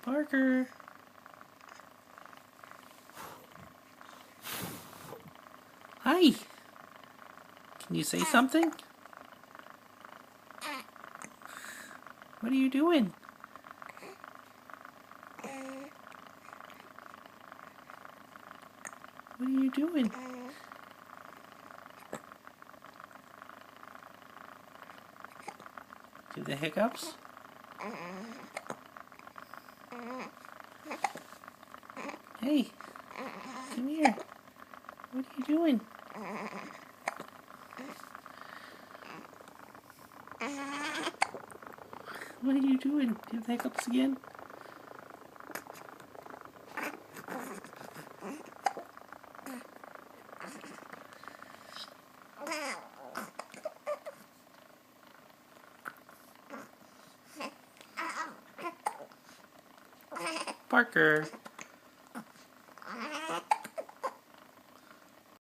Parker. Hi. Can you say something? What are you doing? What are you doing? Do the hiccups? Hey, come here. What are you doing? What are you doing? Do you have the hiccups again? Parker.